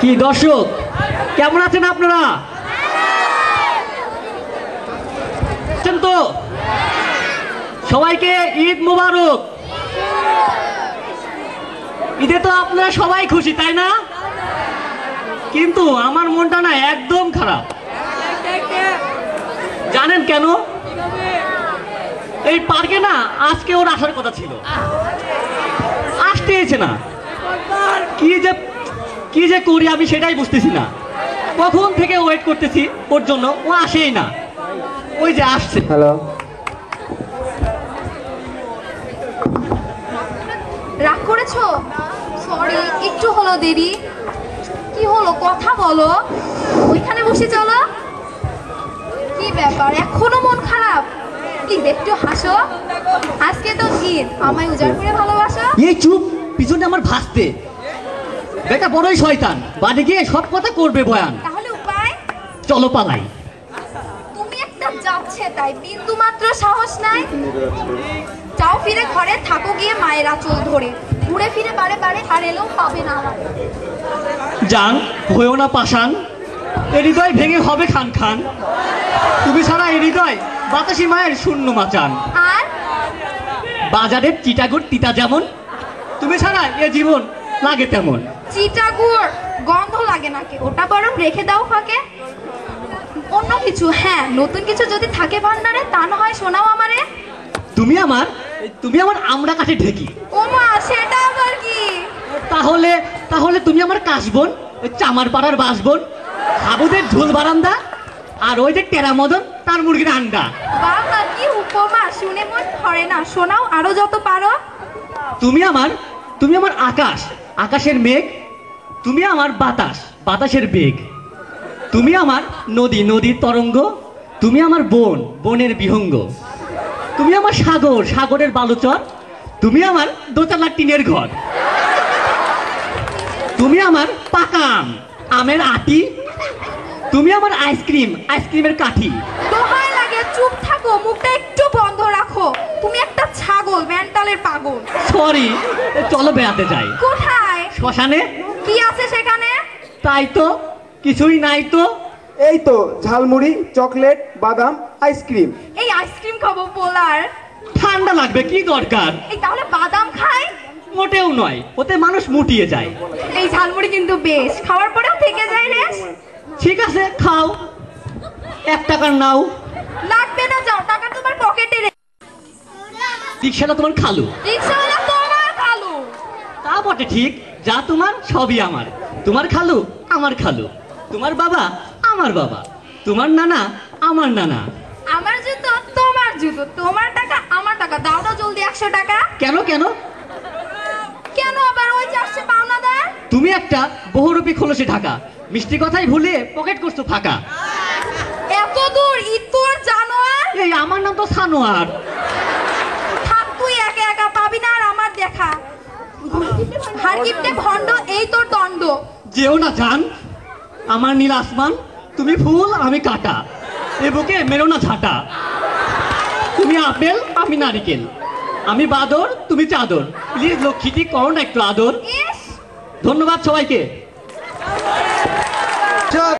কি দর্শক কেমন আছেন আপনারা? তো সবাইকে ঈদ মোবারক। ঈদে তো আপনারা সবাই খুশি, তাই না? কিন্তু আমার মনটা না একদম খারাপ। জানেন কেন? এই পার্কে না আজকে ওর আসার কথা ছিল, আসতেছে না। কি যে করি আমি সেটাই বুঝতেছি না। কখন থেকে ওয়েট করতেছি ওর জন্য, ও আসেই না। ওই যে আসছে। হ্যালো, রাগ করেছো? সরি, একটু হলো দেরি। কি হলো, কথা বলো। ওইখানে বসে চলো। কি ব্যাপার, এখনো মন খারাপ? প্লিজ একটু হাসো। আজকে তো ঈদ, আমায় উজাড় করে ভালোবাসো। এই চুপ, পিছনে আমার ভাসতে বেটা বড়ই শয়তান, বাড়ি গিয়ে সব কথা করবে বয়ান। তাহলে উপায়? চলো পালাই। তুমি একটা যাচ্ছে তাই বিন্দু মাত্র সাহস নাই। যাও ফিরে ঘরে থাকো গিয়ে মায়ের আঁচল ধরে। ঘুরে ফিরে বারে বারে আর এলেও পাবে না আমার। জান হয়েও না পাষাণ, এ হৃদয় ভেঙে হবে খান খান। তুমি ছাড়া এ হৃদয় বাতাসি মায়ের শূন্য মাচান। আর বাজারের চিটাগুড় তিতা যেমন, তুমি ছাড়া এ জীবন লাগে তেমন। চিটাগুড় গন্ধ লাগে নাকি? ওটা বরং রেখে দাও ফাঁকে। অন্য কিছু, হ্যাঁ নতুন কিছু যদি থাকে ভান্ডারে তা না হয় শোনাও আমারে। তুমি আমার আমড়া কাঠে ঢেকি। ও মা, সেটা আবার কি? তাহলে তুমি আমার কাশবন, ওই চামার পাড়ার বাসবন, হাবুদের ঝোল বারান্দা, আর ওই যে টেরা মদন তার মুরগির আন্ডা। বাবা কি উপমা, শুনে মন ভরে না। শোনাও আরো যত পারো। তুমি আমার আকাশ, আকাশের মেঘ। তুমি আমার বাতাস, বাতাসের বেগ। তুমি আমার নদী, নদীর তরঙ্গ। তুমি আমার বন, বনের বিহঙ্গ। তুমি আমার সাগর, সাগরের বালুচর। তুমি আমার দোতলা টিনের ঘর। তুমি আমার পাকা আম, আমের আটি। তুমি আমার আইসক্রিম, আইসক্রিমের কাঠি। দোহাই লাগে, চুপ থাকো, মুখটা একটু বন্ধ রাখো। তুমি একটা ছাগল, মেন্টালের পাগল। সরি, চলো বেড়াতে যাই। কোথায়? শ্মশানে। কি আছে সেখানে? তাই তো, কিছুই নাই তো। এই তো ঝালমুড়ি, চকলেট, বাদাম, আইসক্রিম। এই আইসক্রিম খাবো বলার? ঠান্ডা লাগবে, কি দরকার? এই তাহলে বাদাম খাই? মোটেও নয়, ওতে মানুষ মুটিয়ে যায়। এই ঝালমুড়ি কিন্তু বেশ, খাওয়ার পরেও থেকে যায় রেশ। ঠিক আছে খাও, 1 টাকার নাও। লাগবে না, যাও, টাকা তোমার পকেটে রে। রিক্সাটা তোমার খালু। রিকশাওয়ালা তোমার খালু। তা বটে ঠিক, যা তোমার সবই আমার। তোমার খালু আমার খালু, তোমার বাবা আমার বাবা, তোমার নানা আমার নানা। আমার জুতো তোমার জুতো, তোমার টাকা আমার টাকা। দাও দাও জলদি 100 টাকা। কেন কেন? কেন আবার? ওই যে আসছে পাওনাদার। তুমি একটা বহুরূপী খোলসে ঢাকা, মিষ্টি কথাই ভুলে পকেট করছো ফাঁকা। এত দূর ইতর জানোয়ার। এই আমার নাম তো সানোয়ার। থাক, তুই একা একা পাবি না আর আমার দেখা। হার গিফটে ভন্ড, এই তোর দণ্ড। যেও না জান, আমার নীল আসমান, তুমি ফুল আমি কাটা, এ বুকে মেরো না ঝাঁটা। তুমি আপেল আমি নারিকেল, আমি বাদর তুমি চাদর। প্লিজ লক্ষ্মীটি করো না একটু আদর। ইস, ধন্যবাদ সবাইকে।